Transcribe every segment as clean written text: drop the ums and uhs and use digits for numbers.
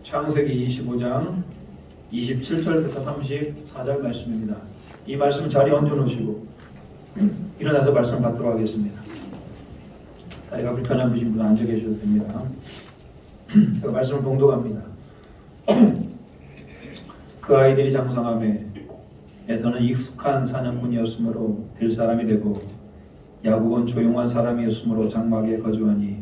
창세기 25장 27절부터 34절 말씀입니다. 이 말씀 자리에 얹어놓으시고 일어나서 말씀 받도록 하겠습니다. 다리가 불편한 분은 앉아 계셔도 됩니다. 제가 말씀을 봉독합니다. 그 아이들이 장성함에 에서는 익숙한 사냥꾼이었으므로 될 사람이 되고 야곱은 조용한 사람이었으므로 장막에 거주하니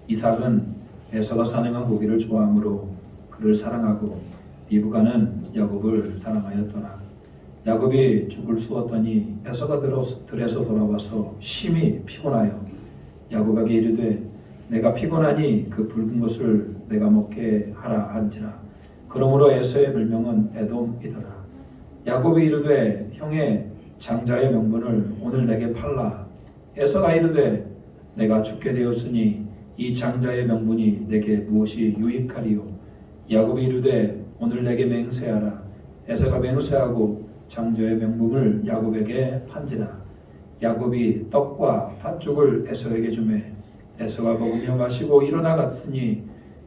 이삭은 에서가 사냥한 고기를 좋아하므로 그를 사랑하고 리브가는 야곱을 사랑하였더라. 야곱이 죽을 쑤었더니 에서가 들에서 돌아와서 심히 피곤하여 야곱에게 이르되 내가 피곤하니 그 붉은 것을 내가 먹게 하라 한지라. 그러므로 에서의 별명은 에돔이더라. 야곱이 이르되 형의 장자의 명분을 오늘 내게 팔라. 에서가 이르되 내가 죽게 되었으니 이 장자의 명분이 내게 무엇이 유익하리요. 야곱이 이르되 오늘 내게 맹세하라. 에서가 맹세하고 장자의 명분을 야곱에게 판지라. 야곱이 떡과 팥죽을 에서에게 주매 에서가 먹으며 마시고 일어나 갔으니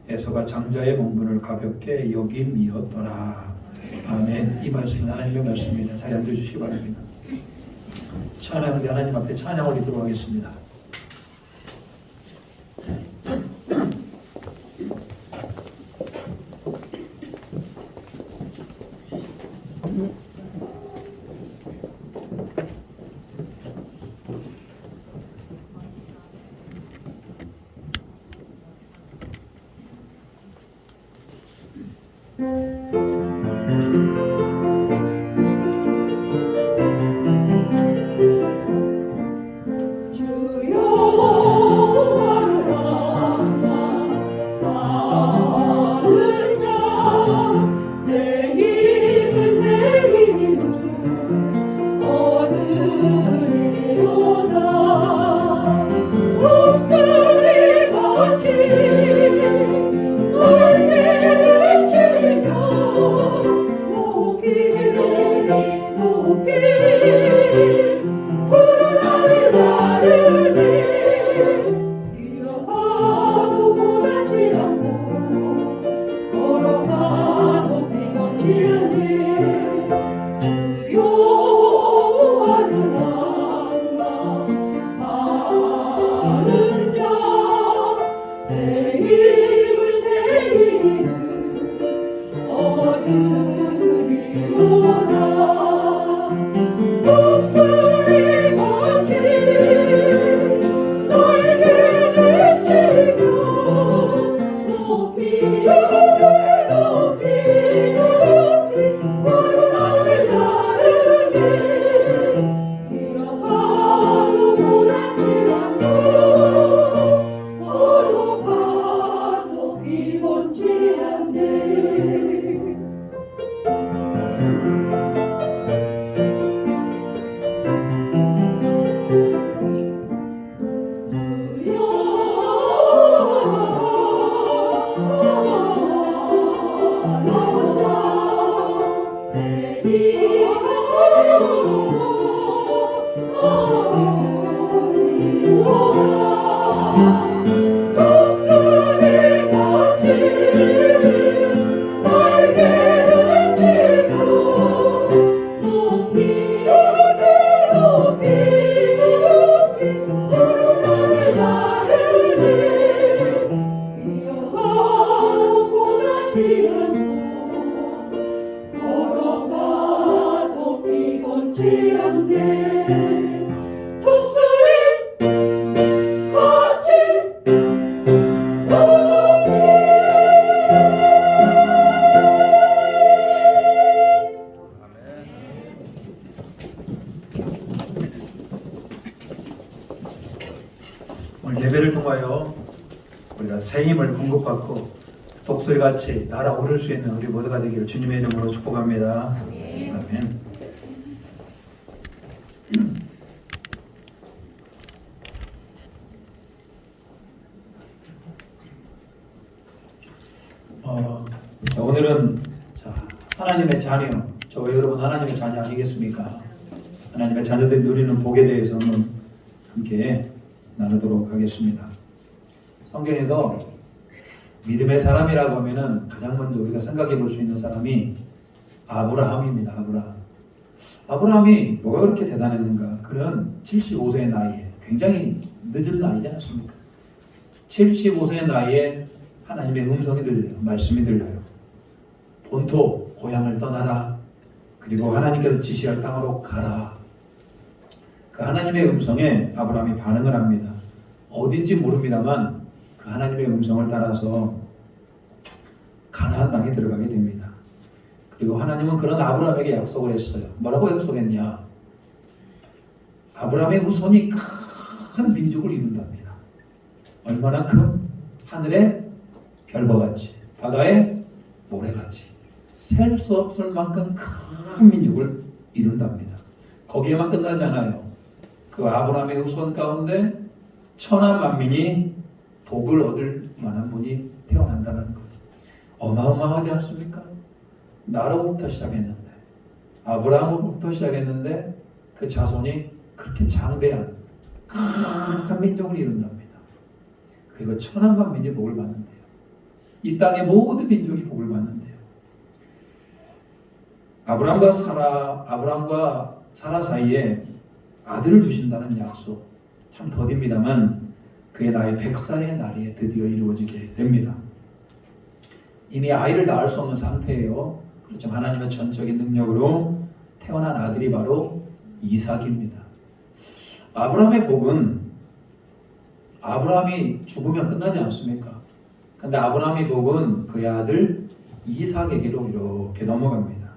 에서가 장자의 명분을 가볍게 여김이었더라. 아멘. 이 말씀은 하나님의 말씀입니다. 잘 앉아주시기 바랍니다. 찬양을 하나님 앞에 찬양 올리도록 하겠습니다. 오늘 예배를 통하여 우리가 새 힘을 공급받고 독수리같이 날아오를 수 있는 우리 모두가 되기를 주님의 이름으로 축복합니다. 아멘. 오늘은 하나님의 자녀, 저와 여러분 하나님의 자녀 아니겠습니까? 하나님의 자녀들이 누리는 복에 대해서 함께 나누도록 하겠습니다. 성경에서 믿음의 사람이라고 하면은 가장 먼저 우리가 생각해 볼 수 있는 사람이 아브라함입니다. 아브라함이 뭐가 그렇게 대단했는가? 그는 75세의 나이에, 굉장히 늦은 나이지 않습니까? 75세의 나이에 하나님의 음성이 들려요. 말씀이 들려요. 본토 고향을 떠나라. 그리고 하나님께서 지시할 땅으로 가라. 그 하나님의 음성에 아브라함이 반응을 합니다. 어딘지 모릅니다만 그 하나님의 음성을 따라서 가나안 땅에 들어가게 됩니다. 그리고 하나님은 그런 아브라함에게 약속을 했어요. 뭐라고 약속했냐? 아브라함의 후손이 큰 민족을 이룬답니다. 얼마나 큰? 하늘의 별과 같이, 바다의 모래같이, 셀 수 없을 만큼 큰 민족을 이룬답니다. 거기에만 끝나지 않아요. 그 아브라함의 후손 가운데 천하 만민이 복을 얻을 만한 분이 태어난다는 거예요. 어마어마하지 않습니까? 나로부터 시작했는데, 아브라함으로부터 시작했는데 그 자손이 그렇게 장대한 큰 민족을 이룬답니다. 그리고 천하 만민이 복을 받는데요. 이 땅의 모든 민족이 복을 받는데요. 아브라함과 사라 사이에 아들을 주신다는 약속, 참 더딥니다만 그의 나이 100살의 날이 드디어 이루어지게 됩니다. 이미 아이를 낳을 수 없는 상태예요. 그렇지만 하나님의 전적인 능력으로 태어난 아들이 바로 이삭입니다. 아브라함의 복은 아브라함이 죽으면 끝나지 않습니까? 근데 아브라함의 복은 그의 아들 이삭에게로 이렇게 넘어갑니다.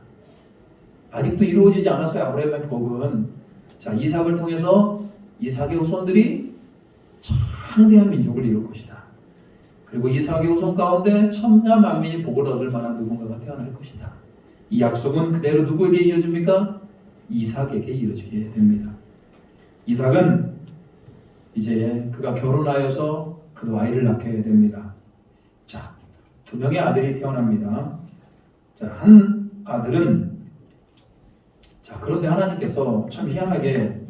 아직도 이루어지지 않았어요. 아브라함의 복은. 자, 이삭을 통해서 이삭의 후손들이 창대한 민족을 이룰 것이다. 그리고 이삭의 후손 가운데 천하 만민이 복을 얻을 만한 누군가가 태어날 것이다. 이 약속은 그대로 누구에게 이어집니까? 이삭에게 이어지게 됩니다. 이삭은 이제 그가 결혼하여서 그도 아이를 낳게 됩니다. 자, 두 명의 아들이 태어납니다. 자, 한 아들은, 자, 그런데 하나님께서 참 희한하게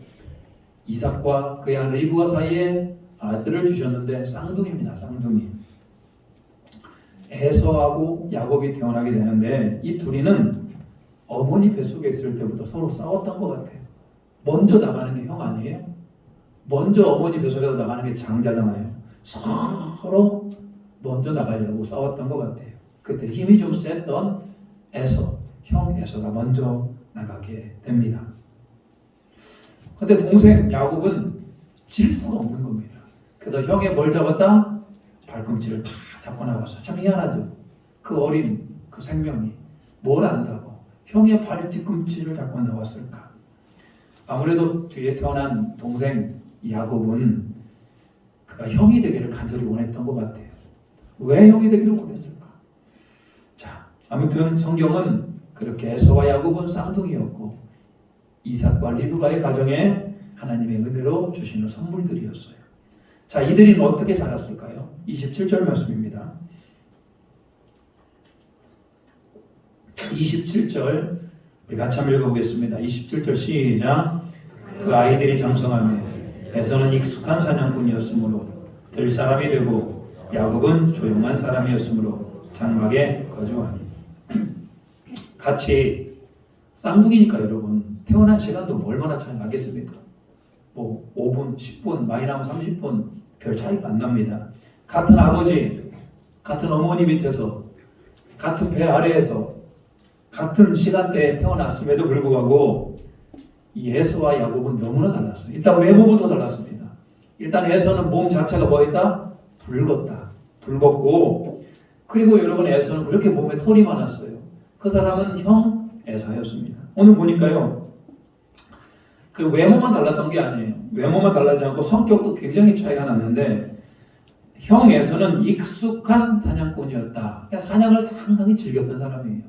이삭과 그의 아내 리브가 사이에 아들을 주셨는데 쌍둥이입니다. 쌍둥이. 에서하고 야곱이 태어나게 되는데 이 둘이는 어머니 뱃속에 있을 때부터 서로 싸웠던 것 같아요. 먼저 나가는 게 형 아니에요? 먼저 어머니 뱃속에서 나가는 게 장자잖아요. 서로 먼저 나가려고 싸웠던 것 같아요. 그때 힘이 좀 셌던 형 에서가 먼저 나가게 됩니다. 근데 동생 야곱은 질 수가 없는 겁니다. 그래서 형의 뭘 잡았다? 발꿈치를 다 잡고 나왔어요. 참 희한하죠. 그 어린 그 생명이 뭘 안다고 형의 발 뒤꿈치를 잡고 나왔을까? 아무래도 뒤에 태어난 동생 야곱은 그가 형이 되기를 간절히 원했던 것 같아요. 왜 형이 되기를 원했을까? 자, 아무튼 성경은 그렇게 에서와 야곱은 쌍둥이였고 이삭과 리브가의 가정에 하나님의 은혜로 주시는 선물들이었어요. 자, 이들이 어떻게 자랐을까요? 27절 말씀입니다. 27절 우리 같이 한번 읽어보겠습니다. 27절 시작. 그 아이들이 장성하며 에서는 익숙한 사냥꾼이었으므로 들 사람이 되고 야곱은 조용한 사람이었으므로 장막에 거주하니. 같이 쌍둥이니까 여러분 태어난 시간도 얼마나 차이 나겠습니까? 뭐 5분, 10분, 많이 나면 30분 별 차이가 안 납니다. 같은 아버지, 같은 어머니 밑에서, 같은 배 아래에서, 같은 시간대에 태어났음에도 불구하고 이 에서와 야곱은 너무나 달랐어요. 일단 외모부터 달랐습니다. 일단 에서는 몸 자체가 뭐였다? 붉었고, 그리고 여러분 에서는 그렇게 몸에 털이 많았어요. 그 사람은 형 에사였습니다. 오늘 보니까요, 그 외모만 달랐던 게 아니에요. 외모만 달라지 않고 성격도 굉장히 차이가 났는데 형에서는 익숙한 사냥꾼이었다. 사냥을 상당히 즐겼던 사람이에요.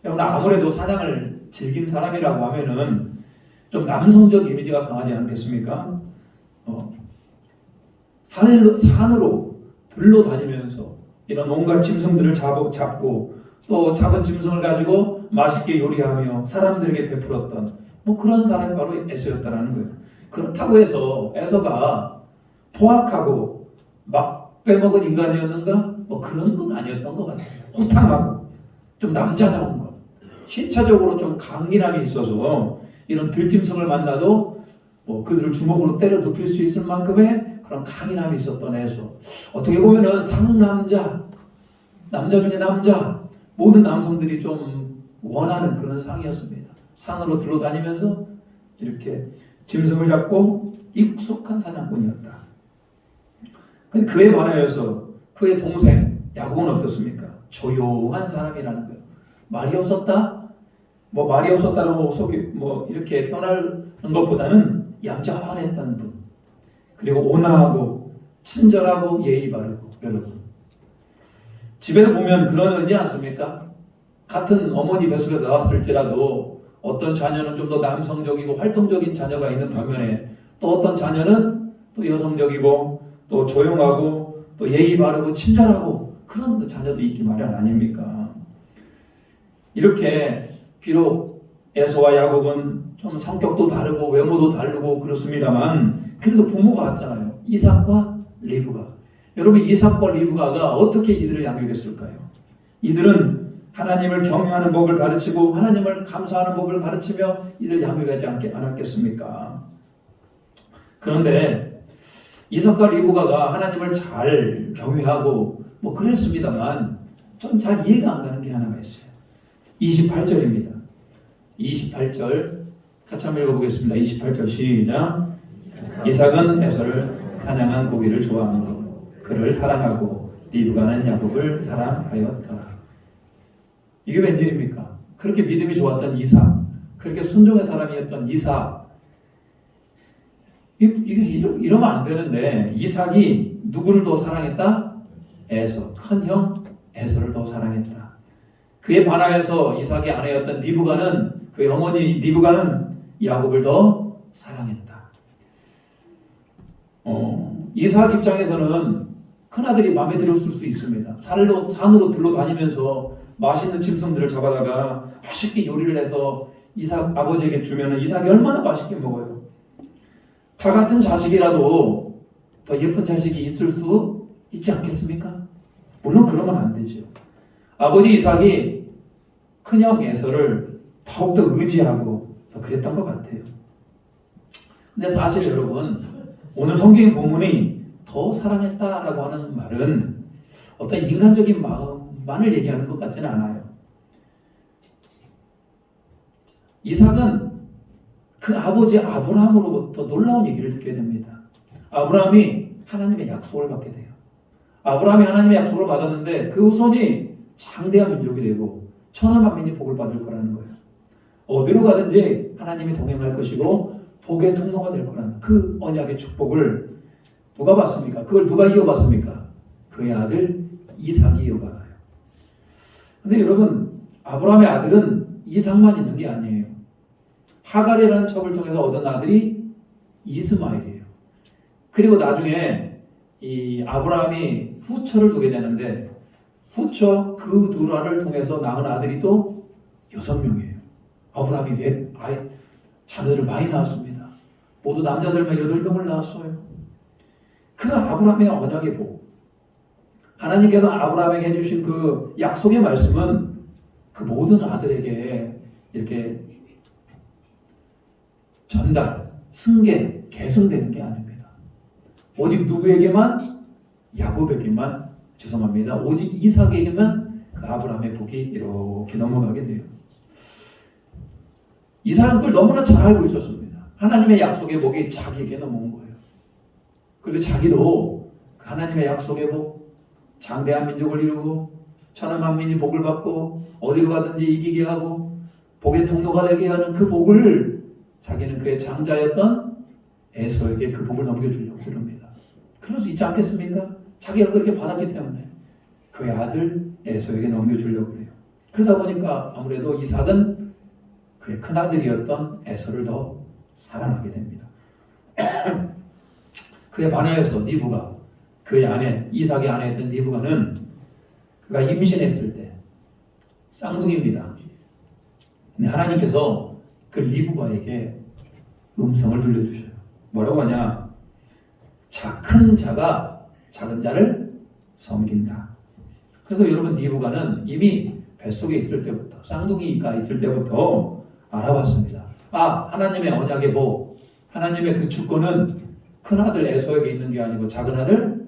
여러분 아무래도 사냥을 즐긴 사람이라고 하면은 좀 남성적 이미지가 강하지 않겠습니까? 산으로 들러 다니면서 이런 온갖 짐승들을 잡고 또 잡은 짐승을 가지고 맛있게 요리하며 사람들에게 베풀었던 뭐 그런 사람이 바로 에서였다라는 거예요. 그렇다고 해서 에서가 포악하고 막 빼먹은 인간이었는가? 뭐 그런 건 아니었던 것 같아요. 호탕하고 좀 남자다운 것, 신체적으로 좀 강인함이 있어서 이런 들짐승을 만나도 뭐 그들을 주먹으로 때려 눕힐 수 있을 만큼의 그런 강인함이 있었던 에서, 어떻게 보면은 상남자, 남자 중에 남자, 모든 남성들이 좀 원하는 그런 상이었습니다. 산으로 들러다니면서 이렇게 짐승을 잡고 익숙한 사냥꾼이었다. 근데 그에 반하여서 그의 동생 야곱은 어떻습니까? 조용한 사람이라는 거예요. 말이 없었다? 뭐 말이 없었다라고 뭐 이렇게 표현하는 것보다는 얌전했던 분. 그리고 온화하고 친절하고 예의 바르고. 여러분, 집에 보면 그러지 않습니까? 같은 어머니 뱃속에 나왔을지라도 어떤 자녀는 좀 더 남성적이고 활동적인 자녀가 있는 반면에 또 어떤 자녀는 또 여성적이고 또 조용하고 또 예의 바르고 친절하고 그런 자녀도 있기 마련 아닙니까? 이렇게 비록 에서와 야곱은 좀 성격도 다르고 외모도 다르고 그렇습니다만 그래도 부모가 같잖아요. 이삭과 리브가. 여러분, 이삭과 리브가가 어떻게 이들을 양육했을까요? 이들은 하나님을 경외하는 법을 가르치고 하나님을 감사하는 법을 가르치며 이를 양육하지 않았겠습니까? 그런데 이삭과 리브가가 하나님을 잘 경외하고 뭐 그랬습니다만 좀 잘 이해가 안 가는 게 하나가 있어요. 28절입니다. 28절 같이 한번 읽어보겠습니다. 28절 시작. 이삭은 에서를 사냥한 고기를 좋아하므로 그를 사랑하고 리브가는 야곱을 사랑하였더라. 이게 웬일입니까? 그렇게 믿음이 좋았던 이삭, 그렇게 순종의 사람이었던 이삭, 이러면 안 되는데 이삭이 누구를 더 사랑했다? 에서, 큰형 에서를 더 사랑했다. 그에 반하여서 이삭의 아내였던 리브가는, 그의 어머니 리브가는 야곱을 더 사랑했다. 이삭 입장에서는 큰아들이 마음에 들었을 수 있습니다. 산으로 들러다니면서 맛있는 짐승들을 잡아다가 맛있게 요리를 해서 이삭 아버지에게 주면 이삭이 얼마나 맛있게 먹어요. 다 같은 자식이라도 더 예쁜 자식이 있을 수 있지 않겠습니까? 물론 그러면 안 되죠. 아버지 이삭이 큰형 에서를 더욱더 의지하고 더 그랬던 것 같아요. 근데 사실 여러분, 오늘 성경 본문이 더 사랑했다라고 하는 말은 어떤 인간적인 마음만을 얘기하는 것 같지는 않아요. 이삭은 그 아버지 아브라함으로부터 놀라운 얘기를 듣게 됩니다. 아브라함이 하나님의 약속을 받게 돼요. 아브라함이 하나님의 약속을 받았는데 그 후손이 장대한 민족이 되고 천하만민이 복을 받을 거라는 거예요. 어디로 가든지 하나님이 동행할 것이고 복의 통로가 될 거라는 그 언약의 축복을 누가 받습니까? 그걸 누가 이어받습니까? 그의 아들 이삭이 이어받아요. 근데 여러분, 아브라함의 아들은 이삭만 있는 게 아니에요. 하갈이라는 첩을 통해서 얻은 아들이 이스마엘이에요. 그리고 나중에 이 아브라함이 후처를 두게 되는데 후처 그 두라를 통해서 낳은 아들이 또 6명이에요. 아브라함이 자녀들을 많이 낳았습니다. 모두 남자들만 8명을 낳았어요. 그 아브라함의 언약의 복, 하나님께서 아브라함에게 해주신 그 약속의 말씀은 그 모든 아들에게 이렇게 전달, 승계, 계승되는 게 아닙니다. 오직 누구에게만? 야곱에게만, 죄송합니다. 오직 이삭에게만 그 아브라함의 복이 이렇게 넘어가게 돼요. 이삭은 그걸 너무나 잘 알고 있었습니다. 하나님의 약속의 복이 자기에게 넘어온 거예요. 그리고 자기도 하나님의 약속의 복, 장대한 민족을 이루고 천하만민이 복을 받고 어디로 가든지 이기게 하고 복의 통로가 되게 하는 그 복을 자기는 그의 장자였던 에서에게 그 복을 넘겨주려고 그럽니다. 그럴 수 있지 않겠습니까? 자기가 그렇게 받았기 때문에 그의 아들 에서에게 넘겨주려고 그래요. 그러다 보니까 아무래도 이삭은 그의 큰아들이었던 에서를 더 사랑하게 됩니다. 그에 반하여서 리브가, 그의 아내, 이삭의 아내였던 리브가는 그가 임신했을 때 쌍둥이입니다. 근데 하나님께서 그 리브가에게 음성을 들려주셔요. 뭐라고 하냐? 큰 자가 작은 자를 섬긴다. 그래서 여러분 리브가는 이미 뱃속에 있을 때부터 쌍둥이가 있을 때부터 알아봤습니다. 하나님의 언약의 복, 하나님의 그 주권은 큰아들 에서에게 있는 게 아니고 작은아들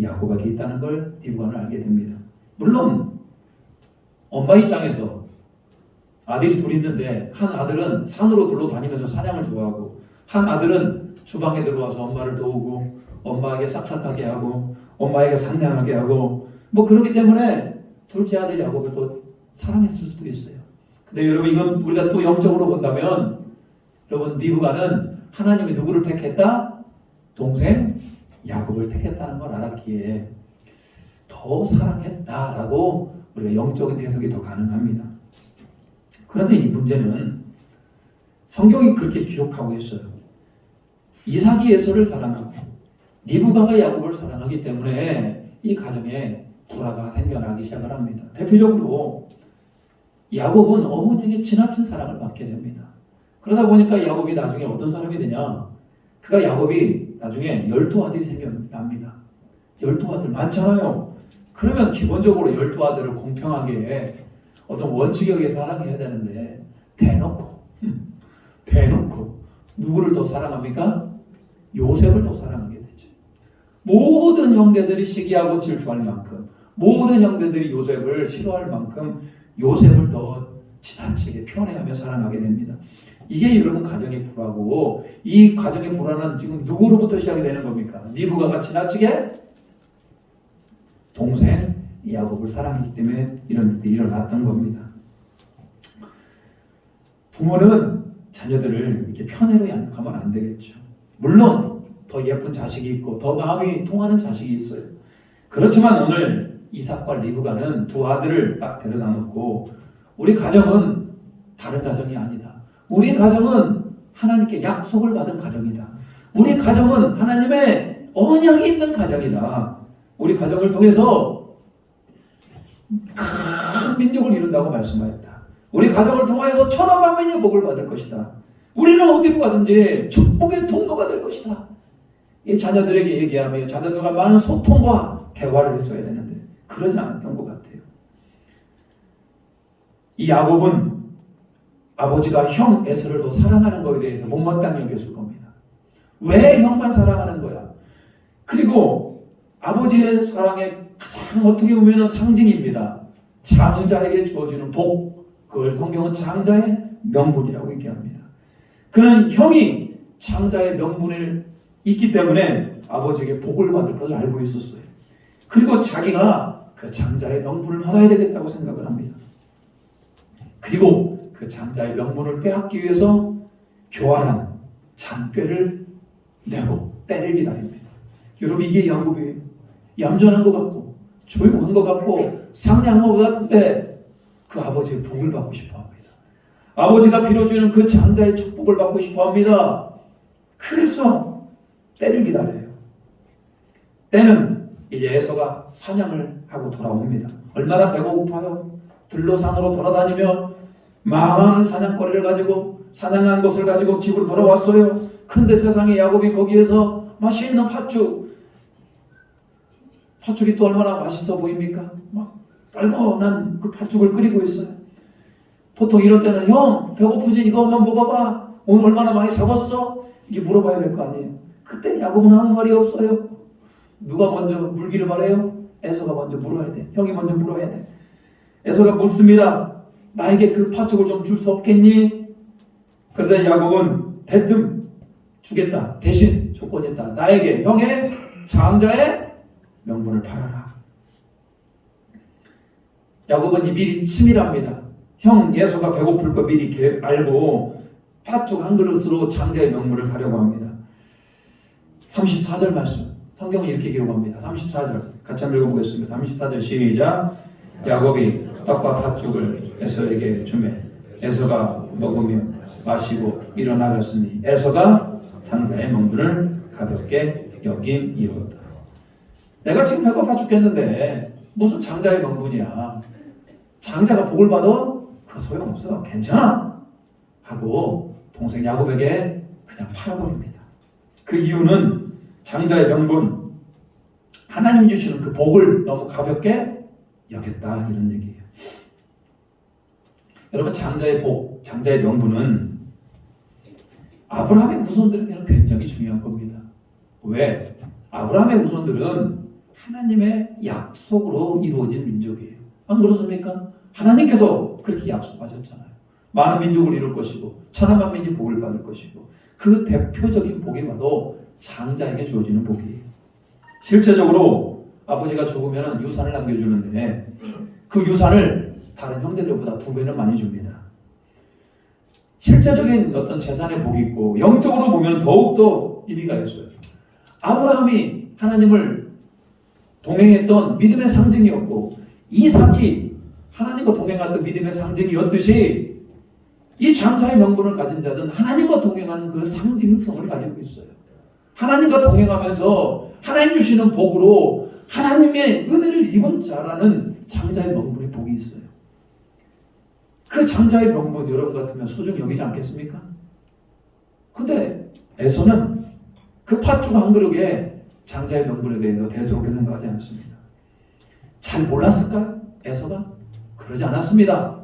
야곱에게 있다는 걸 리브가는 알게 됩니다. 물론 엄마 입장에서 아들이 둘 있는데 한 아들은 산으로 둘러다니면서 사냥을 좋아하고 한 아들은 주방에 들어와서 엄마를 도우고 엄마에게 싹싹하게 하고 엄마에게 상냥하게 하고 그러기 때문에 둘째 아들 야곱을 또 사랑했을 수도 있어요. 근데 여러분 이건 우리가 또 영적으로 본다면 여러분 리브가는 하나님이 누구를 택했다? 동생 야곱을 택했다는 걸 알았기에 더 사랑했다라고 우리가 영적인 해석이 더 가능합니다. 그런데 이 문제는 성경이 그렇게 기록하고 있어요. 이삭이 에서를 사랑하고 리브가가 야곱을 사랑하기 때문에 이 가정에 불화가 생겨나기 시작을 합니다. 대표적으로 야곱은 어머니에게 지나친 사랑을 받게 됩니다. 그러다 보니까 야곱이 나중에 어떤 사람이 되냐? 야곱이 나중에 12아들이 생겨납니다. 12아들 많잖아요. 그러면 기본적으로 12아들을 공평하게 어떤 원칙에 의해서 사랑해야 되는데 대놓고 누구를 더 사랑합니까? 요셉을 더 사랑하게 되죠. 모든 형제들이 시기하고 질투할 만큼 모든 형제들이 요셉을 싫어할 만큼 요셉을 더 지나치게 편애하며 사랑하게 됩니다. 이게 여러분 가정의 불화고 이 가정의 불화는 지금 누구로부터 시작이 되는 겁니까? 리브가가 지나치게 동생 야곱을 사랑했기 때문에 이런 일이 일어났던 겁니다. 부모는 자녀들을 이렇게 편애로 양육하면 안 되겠죠. 물론 더 예쁜 자식이 있고 더 마음이 통하는 자식이 있어요. 그렇지만 오늘 이삭과 리브가는 두 아들을 딱 데려다 놓고 우리 가정은 다른 가정이 아니다. 우리 가정은 하나님께 약속을 받은 가정이다. 우리 가정은 하나님의 언약이 있는 가정이다. 우리 가정을 통해서 큰 민족을 이룬다고 말씀하였다. 우리 가정을 통하여서 천하만민의 복을 받을 것이다. 우리는 어디로 가든지 축복의 통로가 될 것이다. 이 자녀들에게 얘기하며 자녀들과 많은 소통과 대화를 해줘야 되는데 그러지 않았던 것 같아요. 이 야곱은 아버지가 형 에서를 더 사랑하는 것에 대해서 못마땅히 여겼을 겁니다. 왜 형만 사랑하는 거야? 그리고 아버지의 사랑의 가장 어떻게 보면 상징입니다. 장자에게 주어지는 복, 그걸 성경은 장자의 명분이라고 얘기합니다. 그는 형이 장자의 명분을 있기 때문에 아버지에게 복을 받을 것을 알고 있었어요. 그리고 자기가 그 장자의 명분을 받아야 되겠다고 생각을 합니다. 그리고 그 장자의 명분을 빼앗기 위해서 교활한 잔꾀를 내고 때를 기다립니다. 여러분 이게 야곱이에요. 얌전한 것 같고 조용한 것 같고 상냥한 것 같은데 그 아버지의 복을 받고 싶어합니다. 아버지가 빌어주는 그 장자의 축복을 받고 싶어합니다. 그래서 때를 기다려요. 때는 이제 에서가 사냥을 하고 돌아옵니다. 얼마나 배고파요. 들로 산으로 돌아다니며 많은 사냥거리를 가지고 사냥한 것을 가지고 집으로 돌아왔어요. 근데 세상에 야곱이 거기에서 맛있는 팥죽이 또 얼마나 맛있어 보입니까? 막 빨간한 그 팥죽을 끓이고 있어요. 보통 이럴 때는 형 배고프지 이거 한번 먹어봐. 오늘 얼마나 많이 잡았어? 이게 물어봐야 될 거 아니에요. 그때 야곱은 아무 말이 없어요. 누가 먼저 물기를 바래요? 에서가 먼저 물어야 돼. 형이 먼저 물어야 돼. 에서가 묻습니다. 나에게 그 팥죽을 좀 줄 수 없겠니? 그러자 야곱은 대뜸 주겠다. 대신 조건이 있다. 나에게 형의 장자의 명분을 팔아라. 야곱은 이 미리 치밀합니다. 형 에서가 배고플 거 미리 알고 팥죽 한 그릇으로 장자의 명분을 사려고 합니다. 34절 말씀. 성경은 이렇게 기록합니다. 34절 같이 한번 읽어보겠습니다. 34절 시작. 야곱이 떡과 팥죽을 에서에게 주매 에서가 먹으며 마시고 일어나갔으니 에서가 장자의 명분을 가볍게 여김이었다. 내가 지금 배고파 죽겠는데 무슨 장자의 명분이야. 장자가 복을 받아? 그 소용없어. 괜찮아. 하고 동생 야곱에게 그냥 팔아버립니다. 그 이유는 장자의 명분, 하나님 주시는 그 복을 너무 가볍게 여겼다 이런 얘기예요. 여러분 장자의 복, 장자의 명분은 아브라함의 후손들에게는 굉장히 중요한 겁니다. 왜? 아브라함의 후손들은 하나님의 약속으로 이루어진 민족이에요. 안 그렇습니까? 하나님께서 그렇게 약속하셨잖아요. 많은 민족을 이룰 것이고 천하만민이 복을 받을 것이고 그 대표적인 복이 바로 장자에게 주어지는 복이에요. 실제적으로 아버지가 죽으면 유산을 남겨주는데 그 유산을 다른 형제들보다 2배는 많이 줍니다. 실제적인 어떤 재산의 복이 있고 영적으로 보면 더욱더 의미가 있어요. 아브라함이 하나님을 동행했던 믿음의 상징이었고 이삭이 하나님과 동행했던 믿음의 상징이었듯이 이 장자의 명분을 가진 자는 하나님과 동행하는 그 상징성을 가지고 있어요. 하나님과 동행하면서 하나님 주시는 복으로 하나님의 은혜를 입은 자라는 장자의 명분의 복이 있어요. 그 장자의 명분 여러분 같으면 소중히 여기지 않겠습니까? 근데 에서는 그 팥죽 한 그릇에 장자의 명분에 대해서 대수롭게 생각하지 않습니다. 잘 몰랐을까요? 에서가? 그러지 않았습니다.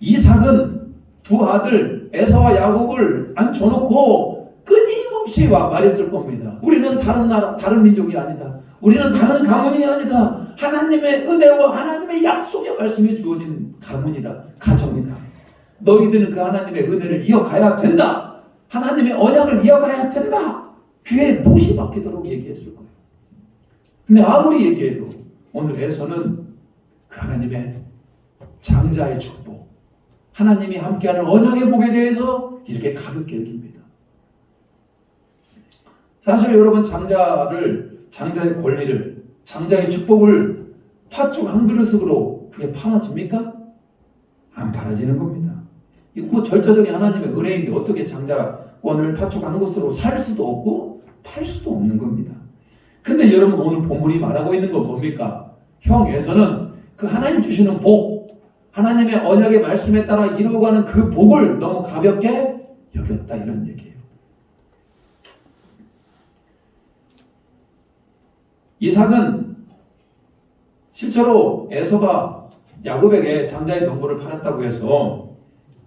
이삭은 두 아들 에서와 야곱을 앉혀놓고 끊임없이 말했을 겁니다. 우리는 다른 나라, 다른 민족이 아니다. 우리는 다른 가문이 아니다. 하나님의 은혜와 하나님의 약속의 말씀이 주어진 가문이다. 가정이다. 너희들은 그 하나님의 은혜를 이어가야 된다. 하나님의 언약을 이어가야 된다. 귀에 못이 박히도록 얘기했을 거예요. 근데 아무리 얘기해도 오늘 에서는 그 하나님의 장자의 축복, 하나님이 함께하는 언약의 복에 대해서 이렇게 가볍게 여깁니다. 사실 여러분 장자의 권리를, 장자의 축복을 팥죽 한 그릇으로 그게 팔아집니까? 안 팔아지는 겁니다. 이거 뭐 절대적인 하나님의 은혜인데 어떻게 장자권을 팥죽 한 그릇으로 살 수도 없고 팔 수도 없는 겁니다. 근데 여러분 오늘 본문이 말하고 있는 건 뭡니까? 형에서는 그 하나님 주시는 복, 하나님의 언약의 말씀에 따라 이루어가는 그 복을 너무 가볍게 여겼다 이런 얘기예요. 이삭은 실제로 에서가 야곱에게 장자의 명분을 팔았다고 해서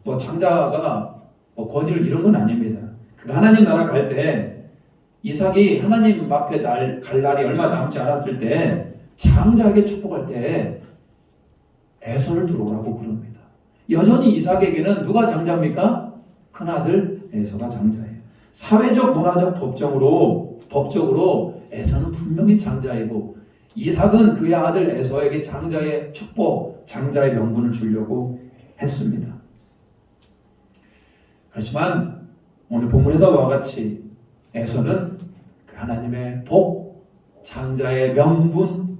뭐 장자가 권위를 잃은 건 아닙니다. 그 하나님 나라 갈 때 이삭이 하나님 앞에 갈 날이 얼마 남지 않았을 때 장자에게 축복할 때 에서를 들어오라고 그럽니다. 여전히 이삭에게는 누가 장자입니까? 큰아들 에서가 장자예요. 사회적 문화적 법적으로 에서는 분명히 장자이고 이삭은 그의 아들 에서에게 장자의 축복, 장자의 명분을 주려고 했습니다. 그렇지만 오늘 본문에서 와 같이 에서는 그 하나님의 복, 장자의 명분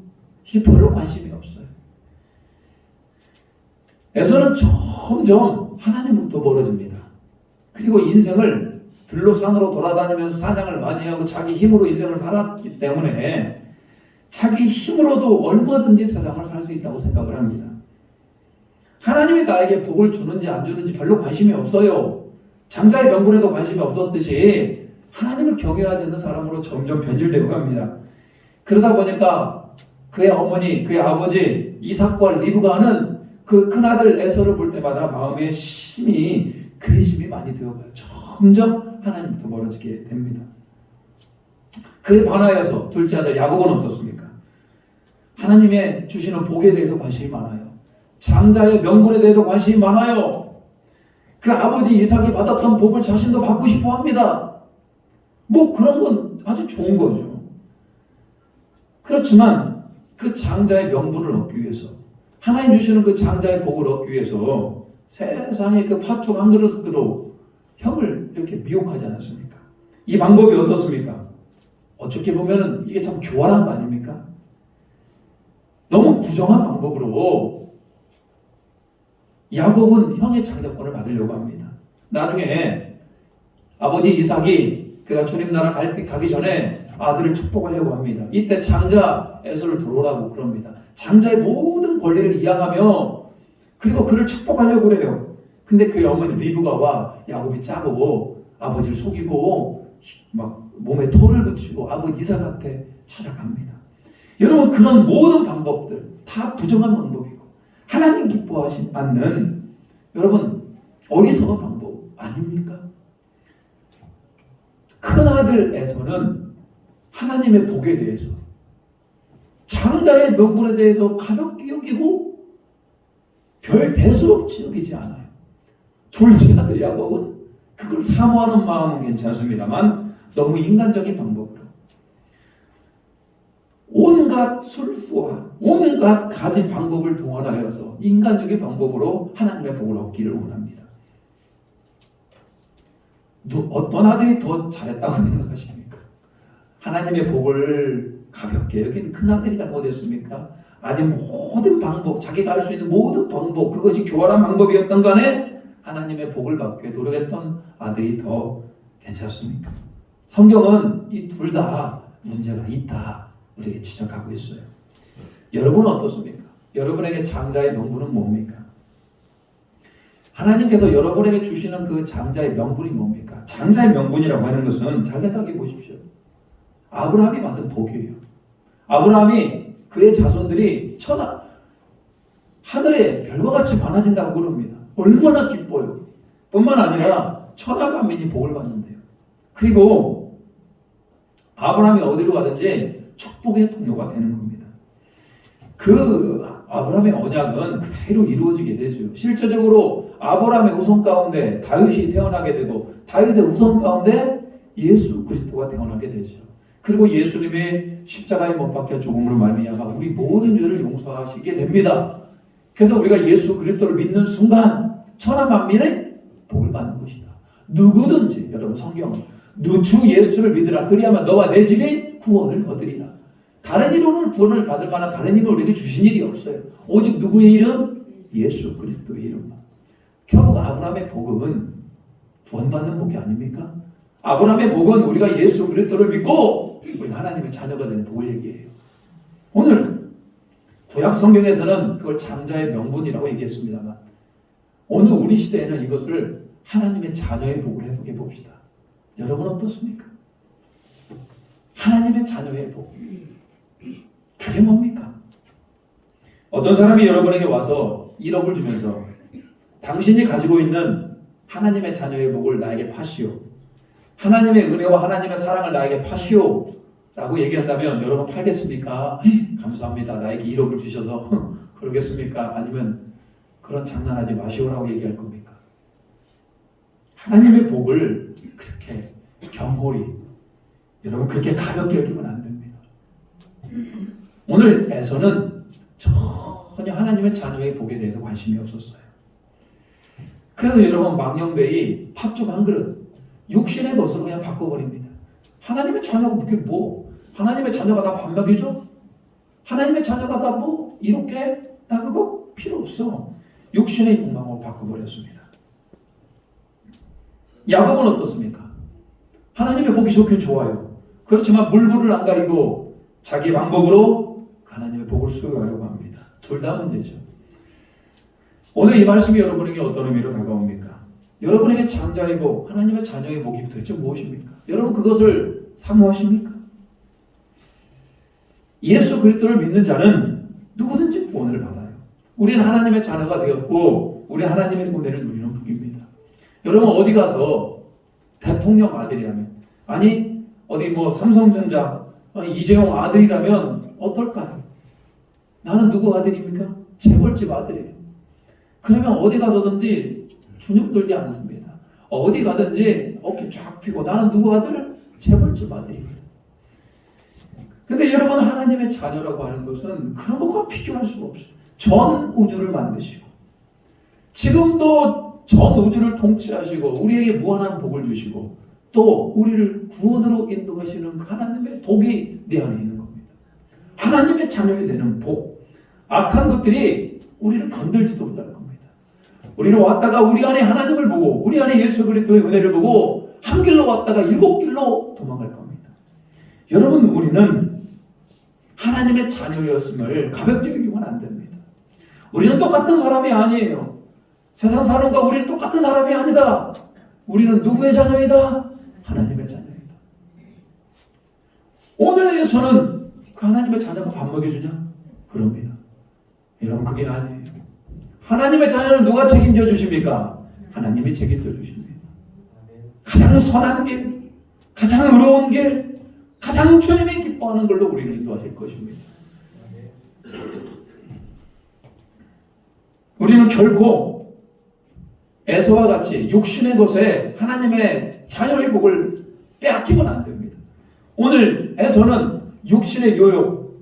이 별로 관심이 없어요. 에서는 점점 하나님부터 멀어집니다. 그리고 인생을 들로 산으로 돌아다니면서 사냥을 많이 하고 자기 힘으로 인생을 살았기 때문에 자기 힘으로도 얼마든지 세상을 살 수 있다고 생각을 합니다. 하나님이 나에게 복을 주는지 안 주는지 별로 관심이 없어요. 장자의 명분에도 관심이 없었듯이 하나님을 경외하지 않는 사람으로 점점 변질되어 갑니다. 그러다 보니까 그의 어머니, 그의 아버지 이삭과 리브가는 그 큰아들 에서를 볼 때마다 마음의 근심이 많이 되어가요. 점점 하나님부터 멀어지게 됩니다. 그에 반하여서 둘째 아들 야곱은 어떻습니까? 하나님의 주시는 복에 대해서 관심이 많아요. 장자의 명분에 대해서 관심이 많아요. 그 아버지 이삭이 받았던 복을 자신도 받고 싶어 합니다. 뭐 그런 건 아주 좋은 거죠. 그렇지만 그 장자의 명분을 얻기 위해서, 하나님 주시는 그 장자의 복을 얻기 위해서 세상에 그 팥죽 한 그릇으로 형을 이렇게 미혹하지 않았습니까? 이 방법이 어떻습니까? 어떻게 보면 이게 참 교활한 거 아닙니까? 너무 부정한 방법으로 야곱은 형의 장자권을 받으려고 합니다. 나중에 아버지 이삭이 그가 주님 나라 가기 전에 아들을 축복하려고 합니다. 이때 장자 에서를 들어오라고 그럽니다. 장자의 모든 권리를 이양하며 그리고 그를 축복하려고 그래요. 근데 그의 어머니 리브가와 야곱이 짜고 아버지를 속이고 막 몸에 토를 붙이고 아버지 이삭한테 찾아갑니다. 여러분, 그런 모든 방법들 다 부정한 방법이고 하나님 기뻐하지 않는, 여러분, 어리석은 방법 아닙니까? 큰아들에서는 하나님의 복에 대해서, 장자의 명분에 대해서 가볍게 여기고 별 대수롭지 여기지 않아요. 둘째 아들 야곱은 그걸 사모하는 마음은 괜찮습니다만 너무 인간적인 방법으로 온갖 술수와 온갖 가진 방법을 동원하여서 인간적인 방법으로 하나님의 복을 얻기를 원합니다. 어떤 아들이 더 잘했다고 생각하십니까? 하나님의 복을 가볍게 여긴 큰아들이 잘못했습니까? 아니, 모든 방법, 자기가 할 수 있는 모든 방법, 그것이 교활한 방법이었던 간에 하나님의 복을 받기 위해 노력했던 아들이 더 괜찮습니까? 성경은 이 둘 다 문제가 있다 우리에게 지적하고 있어요. 여러분은 어떻습니까? 여러분에게 장자의 명분은 뭡니까? 하나님께서 여러분에게 주시는 그 장자의 명분이 뭡니까? 장자의 명분이라고 하는 것은 잘 생각해 보십시오. 아브라함이 받은 복이에요. 아브라함이 그의 자손들이 하늘에 별과 같이 많아진다고 그럽니다. 얼마나 기뻐요. 뿐만 아니라 천하 만민이 복을 받는데요. 그리고 아브라함이 어디로 가든지 축복의 통로가 되는 겁니다. 그 아브라함의 언약은 그대로 이루어지게 되죠. 실제적으로 아브라함의 우선 가운데 다윗이 태어나게 되고 다윗의 우선 가운데 예수 그리스도가 태어나게 되죠. 그리고 예수님의 십자가에 못 박혀 죽음으로 말미암아 우리 모든 죄를 용서하시게 됩니다. 그래서 우리가 예수 그리스도를 믿는 순간 천하 만민의 복을 받는 것이다. 누구든지, 여러분, 성경은 주 예수를 믿으라 그리하면 너와 내 집이 구원을 얻으리라. 다른 이름으로는 구원을 받을 만한 다른 이름을 우리에게 주신 일이 없어요. 오직 누구의 이름? 예수 그리스도의 이름만. 결국 아브라함의 복은 구원받는 복이 아닙니까? 아브라함의 복은 우리가 예수 그리스도를 믿고 우리가 하나님의 자녀가 되는 복을 얘기해요. 오늘 구약 성경에서는 그걸 장자의 명분이라고 얘기했습니다만 오늘 우리 시대에는 이것을 하나님의 자녀의 복을 해석해 봅시다. 여러분 어떻습니까? 하나님의 자녀의 복. 그게 뭡니까? 어떤 사람이 여러분에게 와서 1억을 주면서 당신이 가지고 있는 하나님의 자녀의 복을 나에게 파시오. 하나님의 은혜와 하나님의 사랑을 나에게 파시오. 라고 얘기한다면 여러분 팔겠습니까? 감사합니다. 나에게 1억을 주셔서 그러겠습니까? 아니면 그런 장난하지 마시오라고 얘기할 겁니까? 하나님의 복을 그렇게 경홀히, 여러분 그렇게 가볍게 여기면 안 됩니다. 오늘 에서는 전혀 하나님의 자녀의 복에 대해서 관심이 없었어요. 그래서 여러분 망령되이 팥죽 한 그릇 육신의 것으로 그냥 바꿔버립니다. 하나님의 자녀가 그게 뭐? 하나님의 자녀가 다 밥 먹이죠? 하나님의 자녀가 다 뭐? 이렇게 나 그거 필요 없어. 육신의 욕망으로 바꿔버렸습니다. 야곱은 어떻습니까? 하나님의 복이 좋긴 좋아요. 그렇지만 물불을 안 가리고 자기 방법으로 하나님의 복을 수여하려고 합니다. 둘 다 문제죠. 오늘 이 말씀이 여러분에게 어떤 의미로 다가옵니까? 여러분에게 장자의 복, 하나님의 자녀의 복이 도대체 무엇입니까? 여러분 그것을 사모하십니까? 예수 그리스도를 믿는 자는 누구든지 구원을 받아요. 우리는 하나님의 자녀가 되었고 우리 하나님의 은혜를 누리는 분입니다. 여러분 어디 가서 대통령 아들이라면, 아니 어디 뭐 삼성전자 이재용 아들이라면 어떨까요? 나는 누구 아들입니까? 재벌집 아들이에요. 그러면 어디 가서든지 주눅 들지 않습니다. 어디 가든지 어깨 쫙 펴고 나는 누구 아들? 재벌집 아들입니다. 근데 여러분 하나님의 자녀라고 하는 것은 그런 것과 비교할 수가 없어요. 전 우주를 만드시고 지금도 전 우주를 통치하시고 우리에게 무한한 복을 주시고 또 우리를 구원으로 인도하시는 그 하나님의 복이 내 안에 있는 겁니다. 하나님의 자녀가 되는 복. 악한 것들이 우리를 건들지도 못할 겁니다. 우리는 왔다가 우리 안에 하나님을 보고 우리 안에 예수 그리스도의 은혜를 보고 한 길로 왔다가 7길로 도망갈 겁니다. 여러분 우리는 하나님의 자녀였음을 가볍게 여기면 안 됩니다. 우리는 똑같은 사람이 아니에요. 세상 사람과 우리는 똑같은 사람이 아니다. 우리는 누구의 자녀이다? 하나님의 자녀이다. 오늘에서는 그 하나님의 자녀가 밥 먹여주냐? 그럽니다. 여러분, 그게 아니에요. 하나님의 자녀는 누가 책임져 주십니까? 하나님이 책임져 주십니다. 가장 선한 길, 가장 의로운 길, 가장 주님이 기뻐하는 걸로 우리를 인도하실 것입니다. 우리는 결코 에서와 같이 육신의 것에 하나님의 자녀의 복을 빼앗기면 안 됩니다. 오늘 에서는 육신의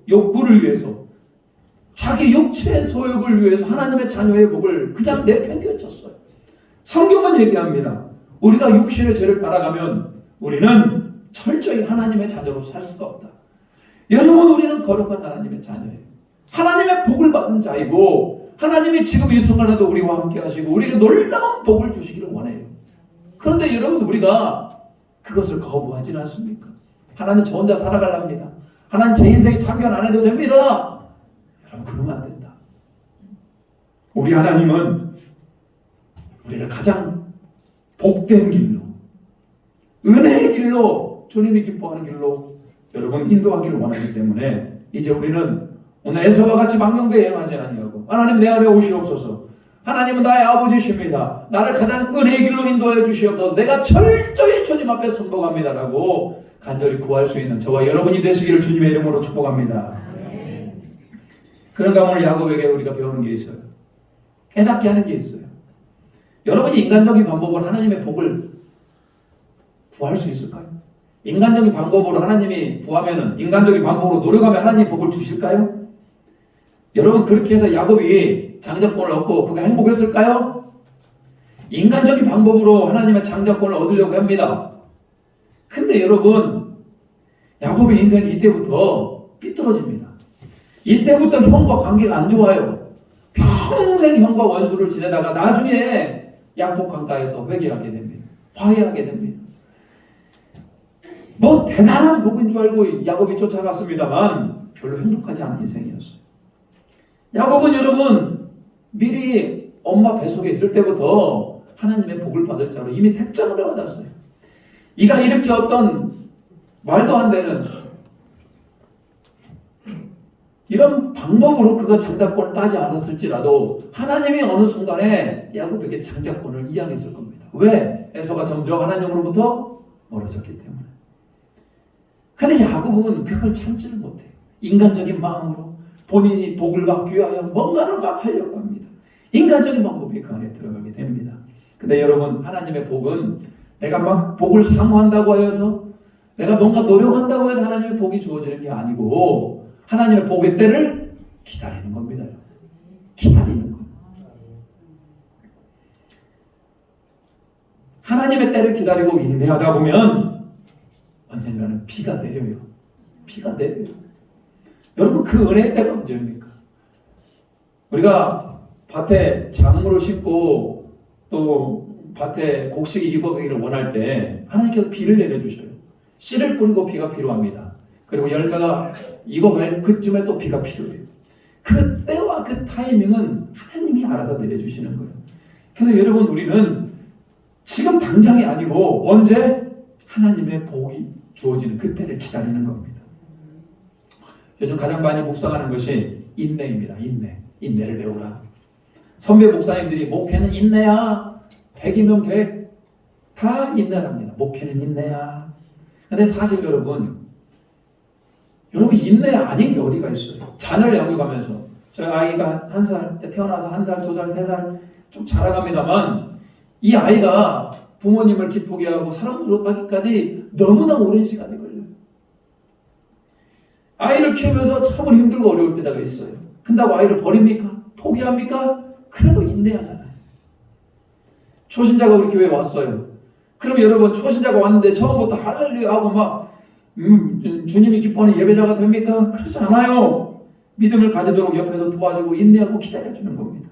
욕구를 위해서, 자기 육체의 소욕을 위해서 하나님의 자녀의 복을 그냥 내팽개쳤어요. 성경은 얘기합니다. 우리가 육신의 죄를 따라가면 우리는 철저히 하나님의 자녀로 살 수가 없다. 여러분, 우리는 거룩한 하나님의 자녀예요. 하나님의 복을 받은 자이고, 하나님이 지금 이 순간에도 우리와 함께 하시고 우리에게 놀라운 복을 주시기를 원해요. 그런데 여러분, 우리가 그것을 거부하지는 않습니까? 하나님 저 혼자 살아가랍니다. 하나님 제 인생에 참견 안 해도 됩니다. 여러분, 그러면 안 된다. 우리 하나님은 우리를 가장 복된 길로, 은혜의 길로, 주님이 기뻐하는 길로 여러분 인도하기를 원하기 때문에 이제 우리는 오늘 에서와 같이 망령되이 행하지 아니하고, 하나님 내 안에 오시옵소서, 하나님은 나의 아버지십니다, 나를 가장 은혜의 길로 인도해 주시옵소서, 내가 철저히 주님 앞에 순복합니다라고 간절히 구할 수 있는 저와 여러분이 되시기를 주님의 이름으로 축복합니다. 그런가 오늘 야곱에게 우리가 배우는 게 있어요. 깨닫게 하는 게 있어요. 여러분이 인간적인 방법으로 하나님의 복을 구할 수 있을까요? 인간적인 방법으로 하나님이 구하면은, 인간적인 방법으로 노력하면 하나님 복을 주실까요? 여러분, 그렇게 해서 야곱이 장자권을 얻고 그게 행복했을까요? 인간적인 방법으로 하나님의 장자권을 얻으려고 합니다. 근데 여러분, 야곱의 인생이 이때부터 삐뚤어집니다. 이때부터 형과 관계가 안 좋아요. 평생 형과 원수를 지내다가 나중에 양복 강가에서 회개하게 됩니다. 화해하게 됩니다. 뭐 대단한 복인 줄 알고 야곱이 쫓아갔습니다만 별로 행복하지 않은 인생이었어요. 야곱은 여러분, 미리 엄마 뱃속에 있을 때부터 하나님의 복을 받을 자로 이미 택정을 받았어요. 이가 이렇게 어떤 말도 안 되는 이런 방법으로 그가 장자권을 따지 않았을지라도 하나님이 어느 순간에 야곱에게 장자권을 이양했을 겁니다. 왜? 에서가 점점 하나님으로부터 멀어졌기 때문에. 근데 야곱은 그걸 참지를 못해요. 인간적인 마음으로 본인이 복을 받기 위하여 뭔가를 막 하려고 합니다. 인간적인 방법이 그 안에 들어가게 됩니다. 근데 여러분, 하나님의 복은 내가 막 복을 사모한다고 하여서, 내가 뭔가 노력한다고 해서 하나님의 복이 주어지는 게 아니고, 하나님의 복의 때를 기다리는 겁니다. 기다리는 거. 하나님의 때를 기다리고 인내하다 보면 언젠가는 비가 내려요. 비가 내려요. 여러분, 그 은혜의 때가 언제입니까? 우리가 밭에 작물을 심고 또 밭에 곡식이 익어가기를 원할 때 하나님께서 비를 내려주셔요. 씨를 뿌리고 비가 필요합니다. 그리고 열매가 익어갈 그쯤에 또 비가 필요해요. 그 때와 그 타이밍은 하나님이 알아서 내려주시는 거예요. 그래서 여러분, 우리는 지금 당장이 아니고 언제 하나님의 복이 주어지는 그때를 기다리는 겁니다. 요즘 가장 많이 묵상하는 것이 인내입니다. 인내를 배우라. 선배 목사님들이 목회는 인내야. 100이면 100. 다 인내랍니다. 목회는 인내야. 근데 사실 여러분 인내 아닌 게 어디가 있어요. 자녀를 양육하면서 저희 아이가 1살 태어나서 1살, 2살, 3살 쭉 자라갑니다만, 이 아이가 부모님을 기쁘게 하고 사람 노릇하기까지 너무나 오랜 시간이 걸려요. 아이를 키우면서 참으로 힘들고 어려울 때가 있어요. 근다고 아이를 버립니까? 포기합니까? 그래도 인내하잖아요. 초신자가 우리 교회에 왔어요. 그럼 여러분, 초신자가 왔는데 처음부터 할렐루야 하고 막 주님이 기뻐하는 예배자가 됩니까? 그렇지 않아요. 믿음을 가지도록 옆에서 도와주고 인내하고 기다려주는 겁니다.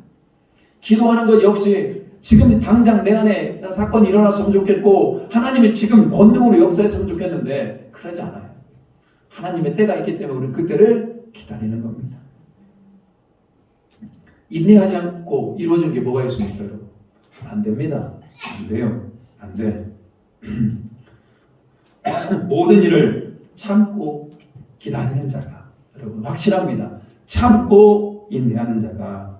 기도하는 것 역시 지금 당장 내 안에 사건이 일어났으면 좋겠고 하나님이 지금 권능으로 역사했으면 좋겠는데 그러지 않아요. 하나님의 때가 있기 때문에 우리는 그때를 기다리는 겁니다. 인내하지 않고 이루어지는 게 뭐가 있습니까, 여러분? 안 됩니다. 안 돼요. 안 돼. 모든 일을 참고 기다리는 자가 여러분 확실합니다. 참고 인내하는 자가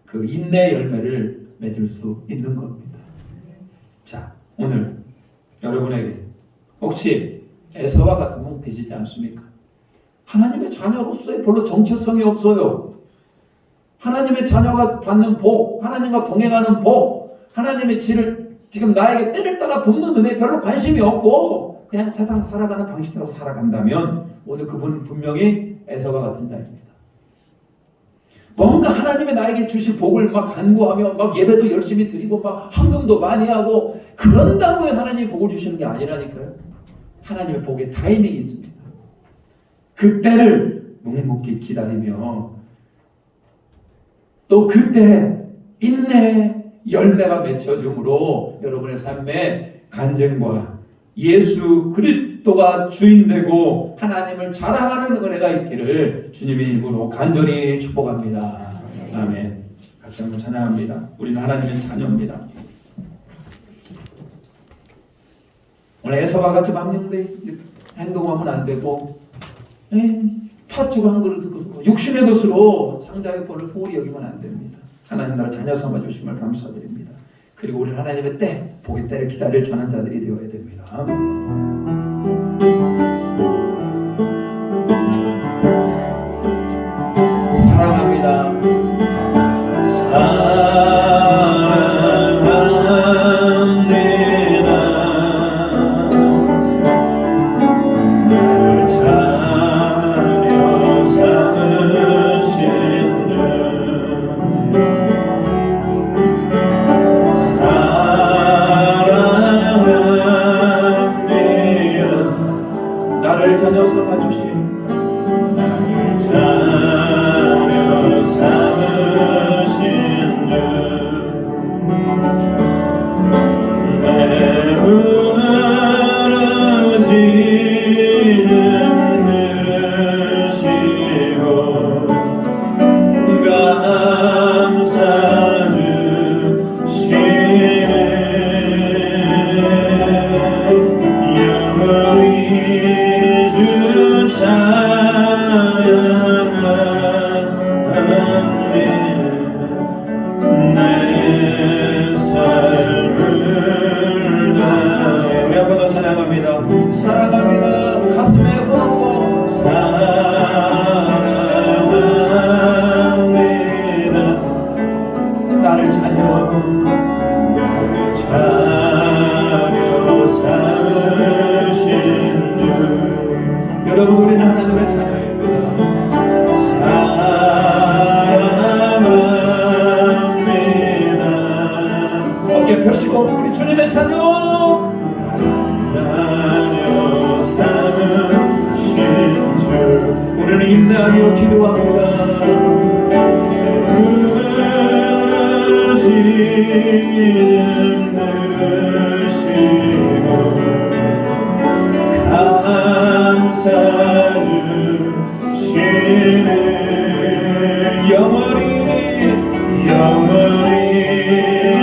그 인내 열매를 맺을 수 있는 겁니다. 자, 오늘 여러분에게 혹시 에서와 같은 분 계시지 않습니까? 하나님의 자녀로서의 별로 정체성이 없어요. 하나님의 자녀가 받는 복, 하나님과 동행하는 복, 하나님의 지금 나에게 때를 따라 돕는 은혜에 별로 관심이 없고 그냥 세상 살아가는 방식대로 살아간다면 오늘 그분은 분명히 에서와 같은 자입니다. 뭔가 하나님의 나에게 주실 복을 막 간구하며 막 예배도 열심히 드리고 막 헌금도 많이 하고 그런다고 해서 하나님이 복을 주시는 게 아니라니까요. 하나님의 복의 타이밍이 있습니다. 그때를 묵묵히 기다리며 또 그때 인내의 열매가 맺혀짐으로 여러분의 삶에 간증과 예수 그리스도가 주인되고 하나님을 자랑하는 은혜가 있기를 주님의 이름으로 간절히 축복합니다. 아멘. 같이 한번 찬양합니다. 우리는 하나님의 자녀입니다. 오늘 에서와 같이 망령되 행동하면 안 되고 팥죽 한 그릇 육신의 것으로 창자의 권을 소홀히 여기면 안 됩니다. 하나님 나를 자녀 삼아 주심을 감사드립니다. 그리고 우리는 하나님의 때, 복의 때를 기다릴 전한 자들이 되어야 됩니다. 사랑합니다. 나를 자녀 삼아 주신 나를 자녀 삼으신 주 내 부르짖음 들으시고 감사 주시네 영원히 사랑합니다. 가슴에 손 얹고 사랑합니다. 나를 자녀 삼으신 주 여러분 우리는 하나님의 자녀입니다. 사랑합니다. 어깨 펴시고 우리 주님의 자녀 우리는 인내하며 기도합니다. 부르짖음 들으시고 감사 주시네 영원히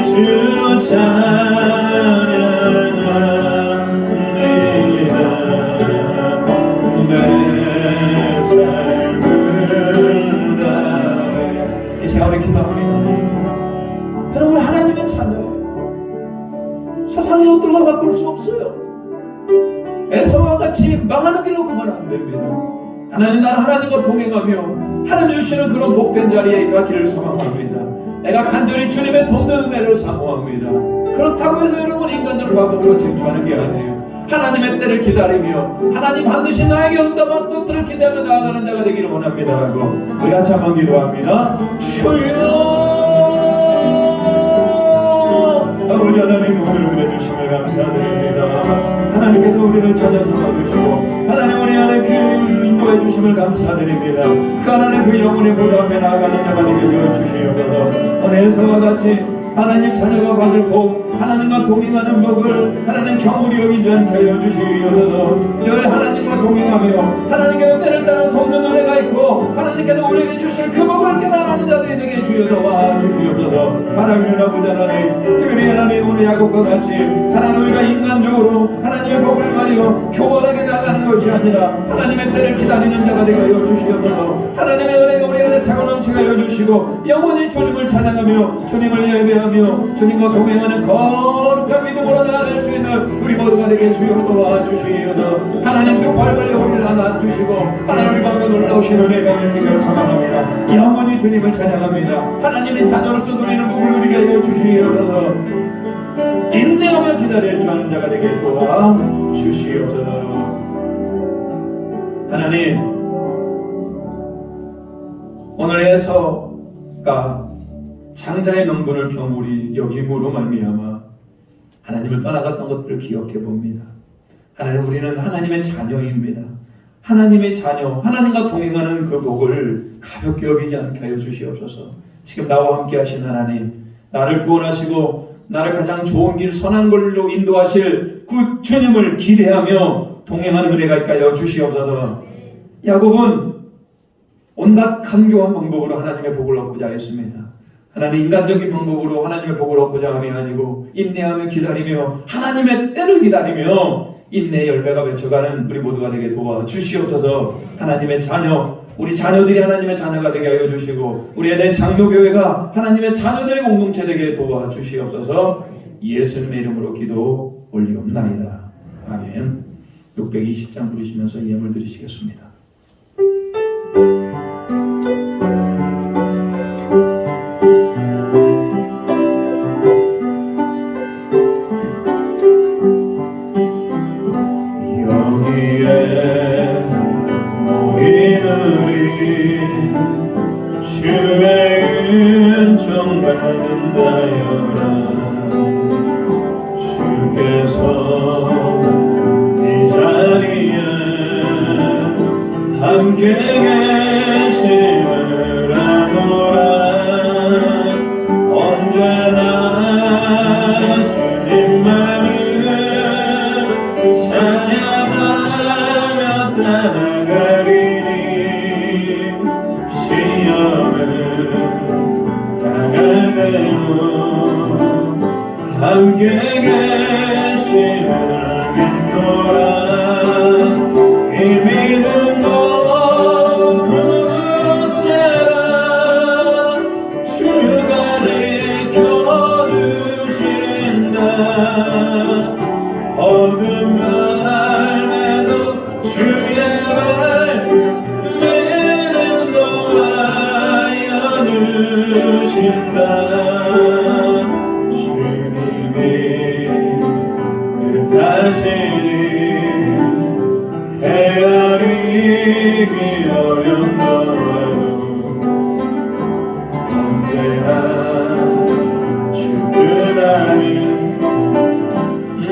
주 찬양합니다. 내 삶을 다해 이 시간에 기도합니다. 여러분 하나님의 자녀예요. 세상의 것들과 바꿀 수 없어요. 에서와 같이 망하는 길로 가면 안 됩니다. 하나님 나는 하나님과 동행하며 하나님 주시는 그런 복된 자리에 가기를 소망합니다. 내가 간절히 주님의 돕는 은혜를 사모합니다. 그렇다고 해서 여러분 인간적인 방법으로 쟁취하는 게 아니에요. 하나님의 때를 기다리며 하나님 반드시 나에게 응답한 것들을 기대하며 나아가는 자가 되기를 원합니다라고 우리 같이 한번 기도합니다. 주여 아버지 하나님 오늘 은혜 주심을 감사드립니다. 하나님께서 우리를 찾아 삼아주시고 하나님 우리 안에 귀를 인도해 주심을 감사드립니다. 그 하나님 그 영혼의 보좌 앞에 나아가는 자가 되게 하여 주시옵소서. 오늘서와 같이 하나님 자녀가 받을 복 하나님과 동행하는 법을 하나님 경물이 여기지 않게 하여 주시옵소서. 늘 하나님과 동행하며 하나님께서 때를 따라 돕는 은혜가 있고 하나님께서 우리에게 주실 그 복을 깨달아가는 자들이 되게 주여서 주시옵소서. 바라기는 아버지 하나님 특별히 하나님 오늘 야곱과 같이 하나님 우리가 인간적으로 하나님의 복을 많이 기다려 교활하게 나가는 것이 아니라 하나님의 때를 기다리는 자가 되게 하여 주시옵소서. 하나님의 은혜가 우리 안에 차고 넘치게 하여 주시고 영원히 주님을 찬양하며 주님을 예배하며 주님과 동행하는 거룩한 믿음으로 나아갈 수 있는 우리 모두가 되게 주여 도와주시옵소서. 하나님 그 발벌려 우리를 안아주시고 하나님 우리 가운데 놀라우신 은혜가 되기를 소망합니다. 영원히 주님을 찬양합니다. 하나님의 자녀로서 누리는 복을 누리게 하여 주시옵소서. 인내하며 기다릴 줄 아는 자가 되게 도와주시옵소서. 하나님, 오늘의 해서가 장자의 명분을 경홀히 여김으로 말미암아 하나님을 떠나갔던 것들을 기억해 봅니다. 하나님, 우리는 하나님의 자녀입니다. 하나님의 자녀, 하나님과 동행하는 그 복을 가볍게 여기지 않게 하여 주시옵소서. 지금 나와 함께 하신 하나님, 나를 구원하시고 나를 가장 좋은 길, 선한 걸로 인도하실 그 주님을 기대하며 동행하는 은혜가 있게 하여 주시옵소서. 야곱은 온갖 간교한 방법으로 하나님의 복을 얻고자 했습니다. 하나님, 인간적인 방법으로 하나님의 복을 얻고자 함이 아니고 인내하며 기다리며 하나님의 때를 기다리며 인내의 열매가 맺혀가는 우리 모두가 되게 도와주시옵소서. 하나님의 자녀, 우리 자녀들이 하나님의 자녀가 되게 하여 주시고 우리의 내 장로교회가 하나님의 자녀들의 공동체 되게 도와주시옵소서. 예수님의 이름으로 기도 올리옵나이다. 아멘. 620장 부르시면서 예물 드리시겠습니다. 함께 계심을 아노라. 언제나 주님만을 찬양하며 따라가리니 시험을 당할 때도 함께 계심을 믿노라. 이 믿음도 굳세라. 주가 지켜주신다. 어둠 밤에도 주의 밝은 믿음도 하여 주신다. 주님이 뜻하시니 헤아리기 어렵더라도 언제나 주 뜻 아닌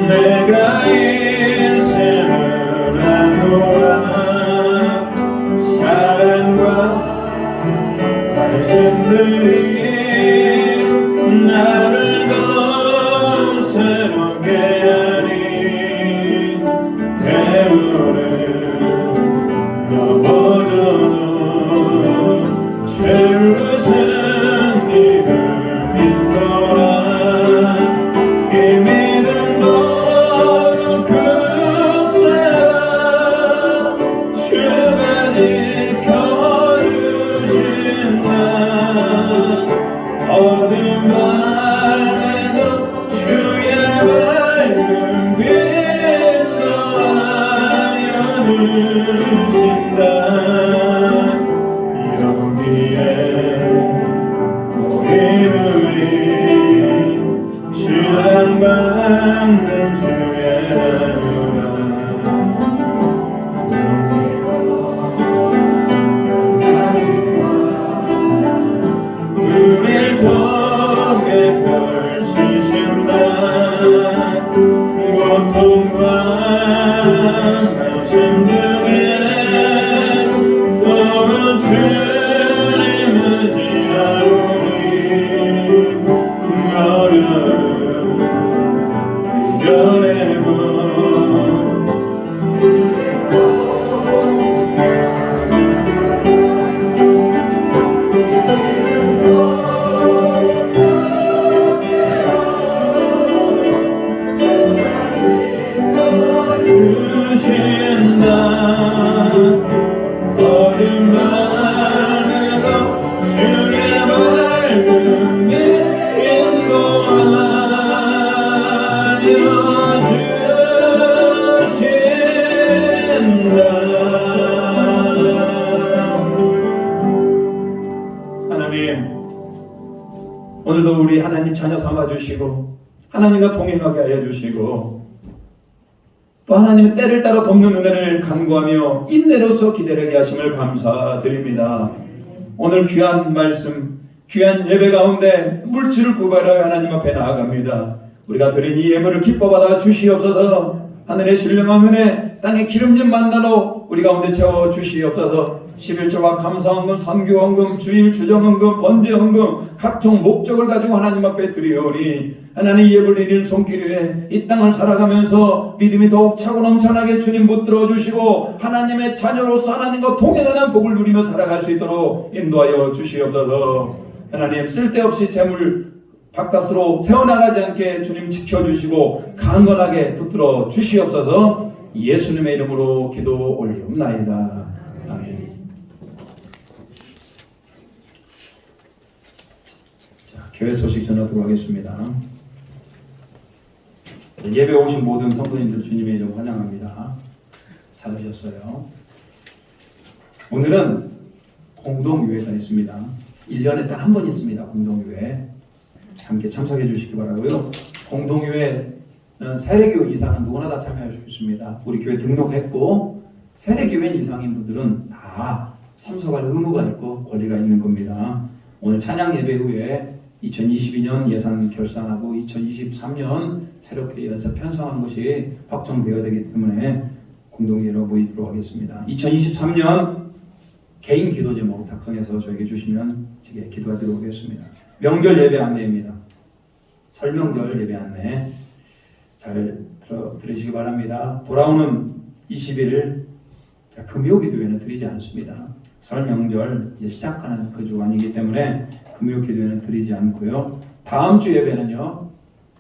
내가 인생을 아노라. 사랑과 말씀들이 나를 더 새롭게 하니 때문에 넘어져도 죄를 생기를 믿노라. 이 믿음도 굳세라. 주가 지켜주신다. 어둠 밤에도 주의 하나님, 오늘도 우리 하나님 자녀 삼아주시고 하나님과 동행하게 하여 주시고 또 하나님의 때를 따라 돕는 은혜를 간구하며 인내로서 기다리게 하심을 감사드립니다. 오늘 귀한 말씀, 귀한 예배 가운데 물질을 구발하여 하나님 앞에 나아갑니다. 우리가 드린 이 예물을 기뻐받아 주시옵소서. 하늘의 신령한 은혜, 땅의 기름진 만나로 우리 가운데 채워 주시옵소서. 11조와 감사헌금, 선교헌금, 주일 주정헌금, 번제헌금 각종 목적을 가지고 하나님 앞에 드리오니 하나님 예불 드리는 손길 위에 이 땅을 살아가면서 믿음이 더욱 차고 넘쳐나게 주님 붙들어 주시고 하나님의 자녀로서 하나님과 동행하는 복을 누리며 살아갈 수 있도록 인도하여 주시옵소서. 하나님 쓸데없이 재물 바깥으로 새어나가지 않게 주님 지켜주시고 강건하게 붙들어 주시옵소서. 예수님의 이름으로 기도 올리옵나이다. 아멘. 자, 교회 소식 전하도록 하겠습니다. 예배 오신 모든 성도님들 주님의 이름 환영합니다. 잘 오셨어요. 오늘은 공동유회가 있습니다. 1년에 딱 한 번 있습니다. 공동유회. 함께 참석해 주시기 바라고요. 공동유회는 세례교회 이상은 누구나 다 참여할 수 있습니다. 우리 교회 등록했고 세례교회 이상인 분들은 다 참석할 의무가 있고 권리가 있는 겁니다. 오늘 찬양 예배 후에 2022년 예산 결산하고 2023년 새롭게 연사 편성한 것이 확정되어야 되기 때문에 공동유회로 모이도록 하겠습니다. 2023년 개인 기도 제목 작성해서 저에게 주시면 제게 기도하도록 하겠습니다. 명절 예배 안내입니다. 설명절 예배 안내 잘 들으시기 바랍니다. 돌아오는 21일 금요 기도회는 드리지 않습니다. 설 명절 이제 시작하는 그 주간이기 때문에 금요 기도회는 드리지 않고요. 다음 주 예배는요.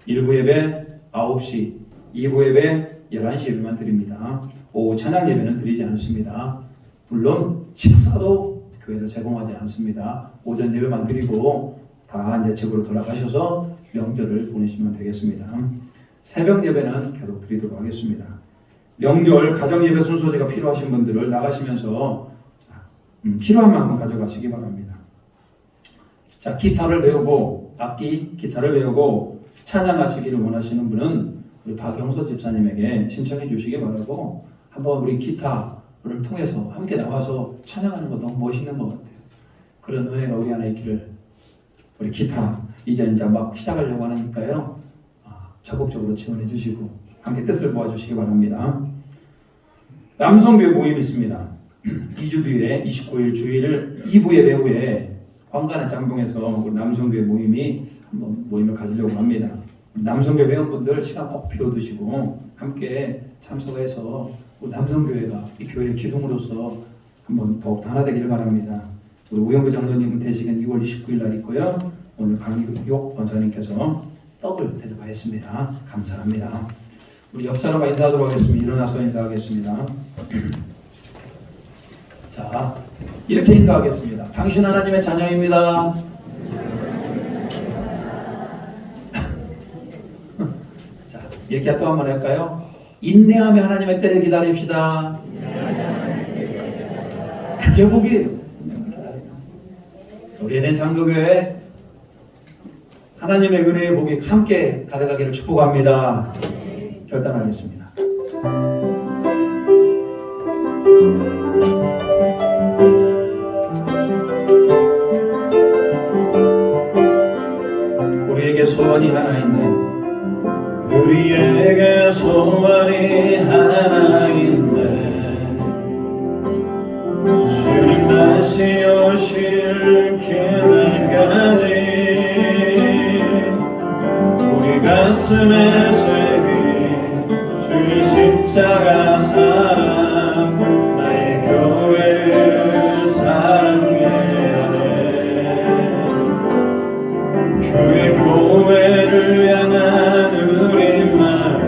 1부 예배 9시, 2부 예배 11시 예배만 드립니다. 오후 찬양 예배는 드리지 않습니다. 물론 식사도 교회에서 제공하지 않습니다. 오전 예배만 드리고 다 이제 집으로 돌아가셔서 명절을 보내시면 되겠습니다. 새벽 예배는 계속 드리도록 하겠습니다. 명절 가정 예배 순서제가 필요하신 분들을 나가시면서 필요한 만큼 가져가시기 바랍니다. 자, 기타를 배우고 악기 기타를 배우고 찬양하시기를 원하시는 분은 우리 박영서 집사님에게 신청해 주시기 바라고 한번 우리 기타를 통해서 함께 나와서 찬양하는 거 너무 멋있는 것 같아요. 그런 은혜가 우리 안에 있기를 우리 기타 이제 막 시작하려고 하니까요. 적극적으로 지원해 주시고 함께 뜻을 모아주시기 바랍니다. 남성교회 모임 있습니다. 2주 뒤에 29일 주일 2부 예배 후에 황간의 짬뽕에서 우리 남성교회 모임이 한번 모임을 가지려고 합니다. 남성교회 회원분들 시간 꼭 비워두시고 함께 참석해서 우리 남성교회가 이 교회의 기둥으로서 한번 더욱 하나 되기를 바랍니다. 우리 우영구 장로님 대식은 2월 29일 날 있고요. 오늘 강익옥 원사님께서 떡을 대접하였습니다. 감사합니다. 우리 옆 사람과 인사하도록 하겠습니다. 일어나서 인사하겠습니다. 자, 이렇게 인사하겠습니다. 당신 하나님의 자녀입니다. 자, 이렇게 또 한번 할까요? 인내하며 하나님의 때를 기다립시다. 그게 복이에요. 우리 애는 장로교회 하나님의 은혜의 복이 함께 가득하기를 축복합니다. 결단하겠습니다. 우리에게 소원이 하나 있네. 우리에게 소원이 하나 있네. 주님 다시 오실 그날까지 우리 가슴에 새긴 주의 십자가 사랑 나의 교회를 사랑케 하네. 주의 교회를 향한 우리 마음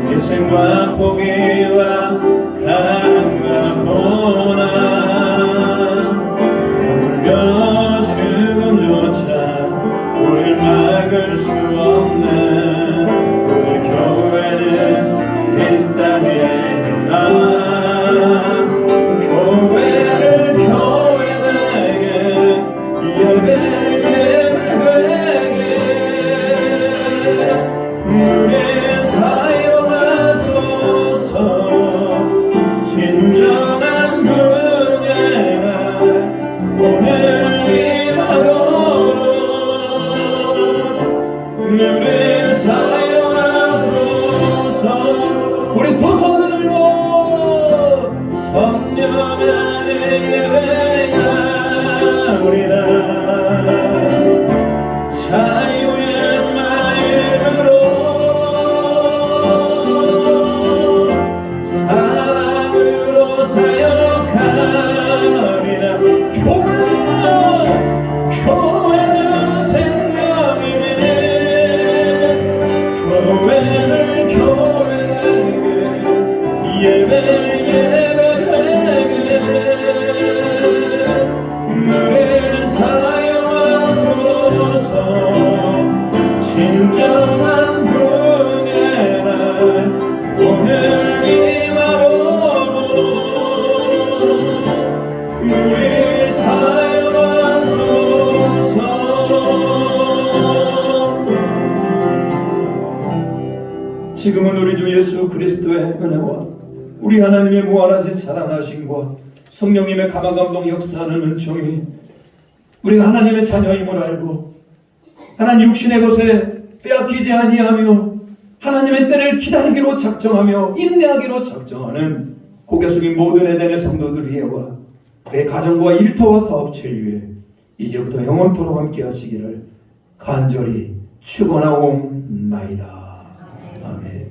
희생과 포기와 가난과 고난 하물며 죽음조차 우릴 막을 수 없는 우리 교회는 우리 사용하소서. 지금은 우리 주 예수 그리스도의 은혜와 우리 하나님의 무한하신 사랑하심과 성령님의 감화감동 역사하는 은총이 우리가 하나님의 자녀임을 알고 하나님 육신의 것에 빼앗기지 아니하며 하나님의 때를 기다리기로 작정하며 인내하기로 작정하는 고개 숙인 모든 에덴의 성도들 위에와 그의 가정과 일터와 사업체 위에 이제부터 영원토록 함께 하시기를 간절히 축원하옵나이다. 아멘.